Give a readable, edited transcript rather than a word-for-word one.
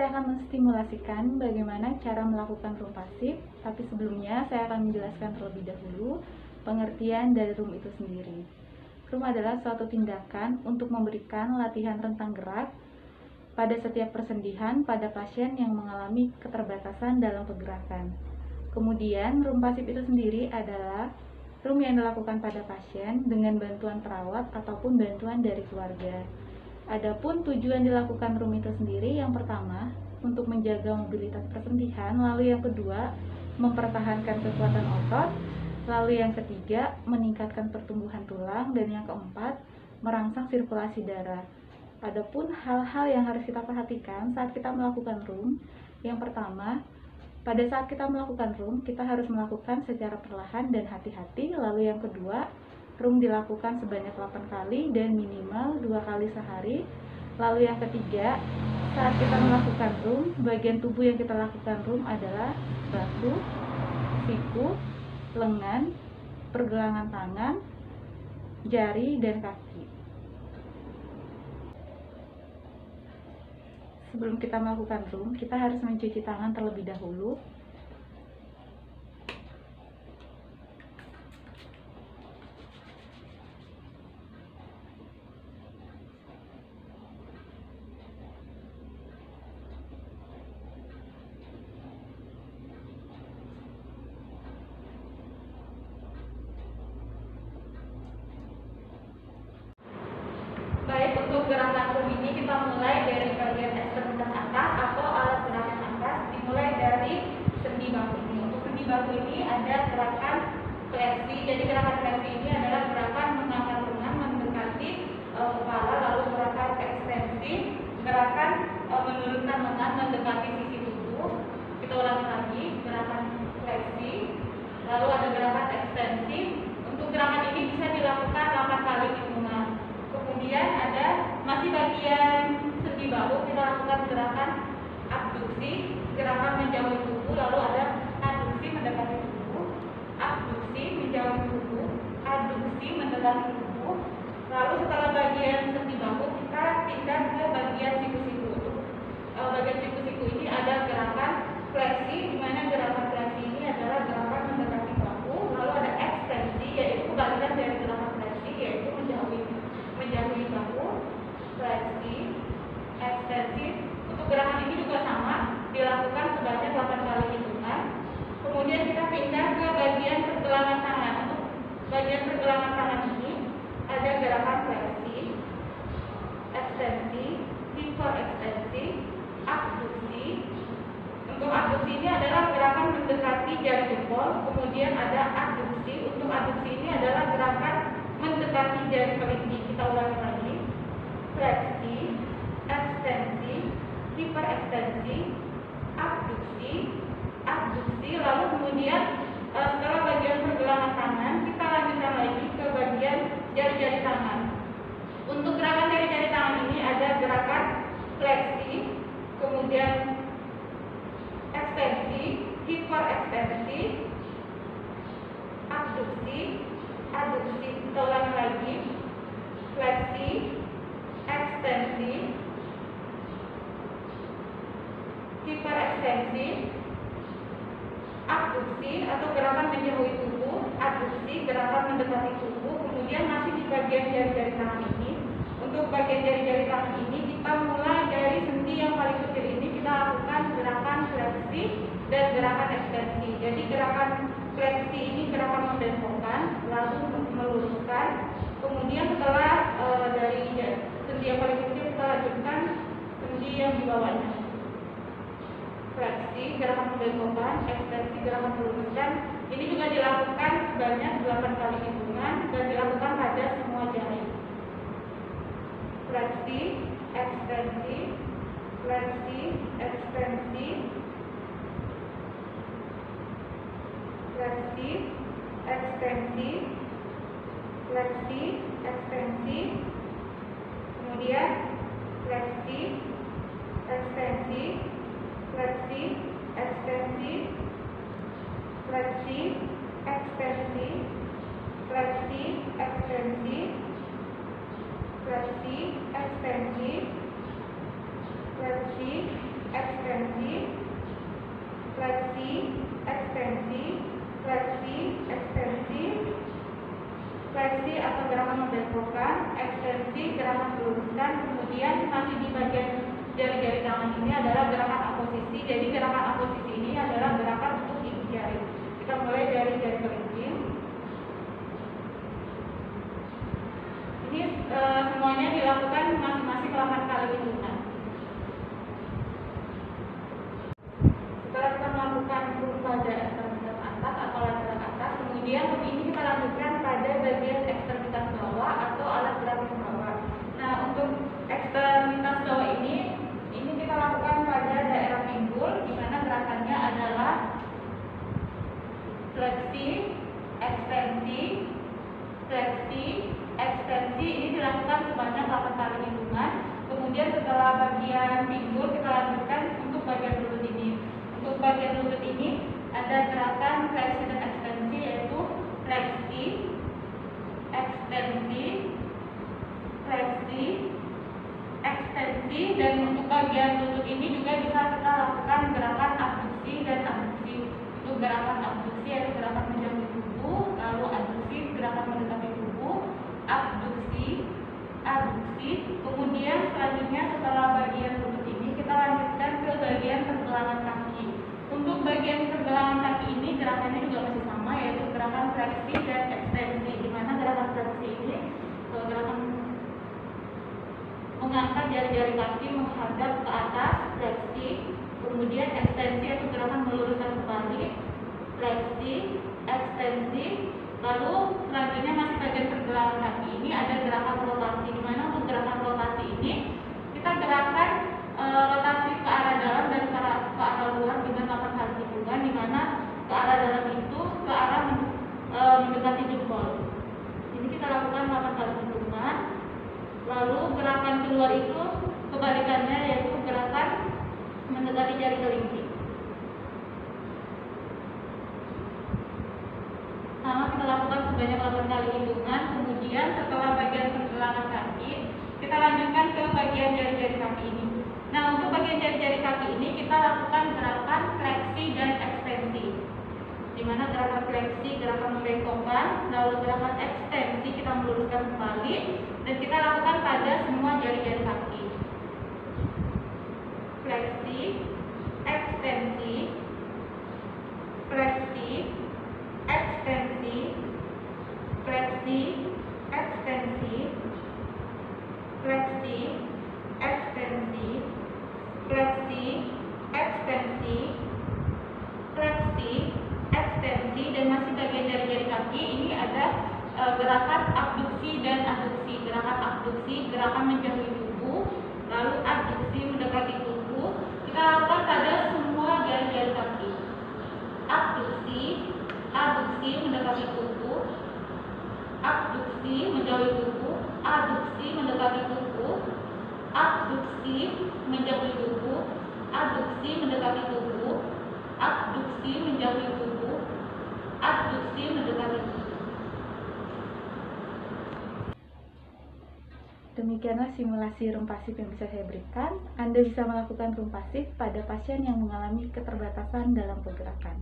saya akan menstimulasikan bagaimana cara melakukan room pasif, tapi sebelumnya saya akan menjelaskan terlebih dahulu pengertian dari room itu sendiri. Room adalah suatu tindakan untuk memberikan latihan rentang gerak pada setiap persendihan pada pasien yang mengalami keterbatasan dalam pergerakan. Kemudian, room pasif itu sendiri adalah room yang dilakukan pada pasien dengan bantuan perawat ataupun bantuan dari keluarga. Adapun tujuan dilakukan room itu sendiri, yang pertama, untuk menjaga mobilitas persendihan, lalu yang kedua, mempertahankan kekuatan otot, lalu yang ketiga, meningkatkan pertumbuhan tulang, dan yang keempat, merangsang sirkulasi darah. Adapun hal-hal yang harus kita perhatikan saat kita melakukan room, yang pertama, pada saat kita melakukan room, kita harus melakukan secara perlahan dan hati-hati, lalu yang kedua, room dilakukan sebanyak 8 kali dan minimal 2 kali sehari. Lalu yang ketiga, saat kita melakukan room, bagian tubuh yang kita lakukan room adalah bahu, siku, lengan, pergelangan tangan, jari, dan kaki. Sebelum kita melakukan room, kita harus mencuci tangan terlebih dahulu. Baik, untuk gerakan room ini kita mulai dari bagian ekstremitas atas atau alat gerakan atas, dimulai dari sendi bahu ini. Untuk sendi bahu ini ada gerakan fleksi. Jadi gerakan fleksi ini adalah gerakan mengangkat lengan mendekati kepala, lalu gerakan ekstensi, gerakan menurunkan lengan mendekati sisi tubuh. Kita ulangi lagi, gerakan fleksi, lalu ada gerakan ekstensi. Untuk gerakan ini bisa dilakukan 8 kali hitungan. Kemudian ada masih bagian sendi bahu, kita lakukan gerakan abduksi, gerakan menjauhi tubuh, lalu ada aduksi mendekati tubuh, abduksi menjauhi tubuh, aduksi mendekati tubuh. Lalu setelah bagian sendi bahu, kita pindah ke bagian siku-siku. Bagian siku-siku ini ada gerakan fleksi, di mana gerakan fleksi ini adalah gerakan mendekati bahu, lalu ada ekstensi, yaitu kebalikan dari gerakan fleksi, yaitu menjauhi bahu, fleksi, ekstensi. Untuk gerakan ini juga sama, dilakukan sebanyak 8 kali hitungan. Kemudian kita pindah ke bagian pergelangan tangan. Untuk bagian pergelangan tangan ini ada gerakan fleksi, ekstensi, hiperekstensi, abduksi. Untuk abduksi ini adalah gerakan mendekati jari jempol. Kemudian ada adduksi. Untuk adduksi ini adalah gerakan mendekati jari kelingking. Kita ulangi lagi, fleksi, ekstensi, hiperekstensi, abduksi, abduksi. Lalu kemudian setelah bagian pergelangan tangan, kita lanjutkan lagi ke bagian jari-jari tangan. Untuk gerakan jari-jari tangan ini ada gerakan fleksi, kemudian ekstensi, hiperekstensi, abduksi, aduksi. Kita ulangi lagi, fleksi, ekstensi, hiperekstensi, abduksi atau gerakan menjauhi tubuh, aduksi gerakan mendekati tubuh. Kemudian masih di bagian jari-jari tangan ini. Untuk bagian jari-jari tangan ini kita mulai dari sendi yang paling kecil ini, kita lakukan gerakan fleksi dan gerakan ekstensi. Jadi gerakan fleksi ini gerakan membentangkan, lalu meluruskan. Kemudian setelah dari sendi yang paling kecil, kita lanjutkan sendi yang di bawahnya. Fleksi, gerakan membentangkan, ekstensi, gerakan meluruskan. Ini juga dilakukan sebanyak 8 kali hitungan dan dilakukan pada semua jari. Fleksi, ekstensi, fleksi, ekstensi, fleksi, ekstensi, fleksi, ekstensi, kemudian fleksi, ekstensi, fleksi, ekstensi, fleksi, ekstensi, fleksi, ekstensi, fleksi, ekstensi, fleksi, ekstensi, fleksi, ekstensi, fleksi, ekstensi, fleksi atau gerakan membengkokkan, ekstensi, gerakan meluruskan. Kemudian masih di bagian jari-jari tangan ini adalah gerakan aposisi. Jadi gerakan aposisi ini adalah gerakan untuk ibu jari. Kita mulai dari jari kelingking. Ini semuanya dilakukan masing-masing 8 kali hitungan. Setelah kita melakukan pada ekstremitas atas atau alat gerak atas, kemudian ini kita lanjutkan pada bagian ekstremitas bawah atau alat gerak bawah. Nah, untuk ekstremitas bawah ini kita lakukan pada daerah pinggul, di mana gerakannya adalah fleksi, ekstensi, fleksi, ekstensi. Ini dilakukan sebanyak 8 kali hitungan. Kemudian setelah bagian pinggul kita lanjutkan untuk bagian lutut ini. Untuk bagian lutut ini ada gerakan fleksi dan ekstensi, yaitu fleksi, ekstensi, fleksi, ekstensi. Dan untuk bagian lutut ini juga bisa kita lakukan gerakan abduksi dan abduksi. Untuk gerakan abduksi yaitu gerakan menjauhi tubuh, lalu abduksi gerakan mendekati tubuh, abduksi, abduksi. Kemudian selanjutnya setelah bagian lutut ini kita lanjutkan ke bagian pergelangan kaki. Untuk bagian pergelangan kaki ini gerakannya juga masih sama, yaitu gerakan fleksi dan ekstensi, di mana gerakan fleksi ini gerakan mengangkat jari-jari kaki menghadap ke atas, fleksi. Kemudian ekstensi yaitu gerakan meluruskan kembali, fleksi, ekstensi. Lalu selanjutnya masih bagian pergelangan kaki ini ada gerakan rotasi, di mana untuk gerakan rotasi ini kita gerakan rotasi ke arah dalam dan ke arah luar dengan 8 kali hitungan, di mana ke arah dalam itu ke arah mendekati jempol. Ini kita lakukan 8 kali hitungan. Lalu gerakan keluar itu kebalikannya, yaitu gerakan mendekati jari kelingking. Sama kita lakukan sebanyak 8 kali hitungan. Kemudian setelah bagian pergelangan kaki, kita lanjutkan ke bagian jari-jari kaki ini. Nah, untuk bagian jari-jari kaki ini kita lakukan gerakan fleksi dan ekstensi, di mana gerakan fleksi gerakan membengkokkan, lalu gerakan ekstensi kita meluruskan kembali, dan kita lakukan pada semua jari-jari kaki. Fleksi, ekstensi, fleksi, ekstensi, fleksi, ekstensi, fleksi, ekstensi, fleksi, ekstensi, fleksi, ekstensi. Dan masih bagian jari-jari kaki ini ada gerakan abduksi dan aduksi. Gerakan abduksi gerakan menjauhi tubuh, lalu abduksi mendekati tubuh. Kita lakukan pada semua jari-jari kaki. Abduksi, aduksi mendekati tubuh, abduksi menjauhi tubuh, aduksi mendekati tubuh, abduksi menjauhi tubuh, abduksi mendekati tubuh, abduksi menjauhi tubuh, abduksi mendekati tubuh. Demikianlah simulasi room pasif yang bisa saya berikan. Anda bisa melakukan room pasif pada pasien yang mengalami keterbatasan dalam pergerakan.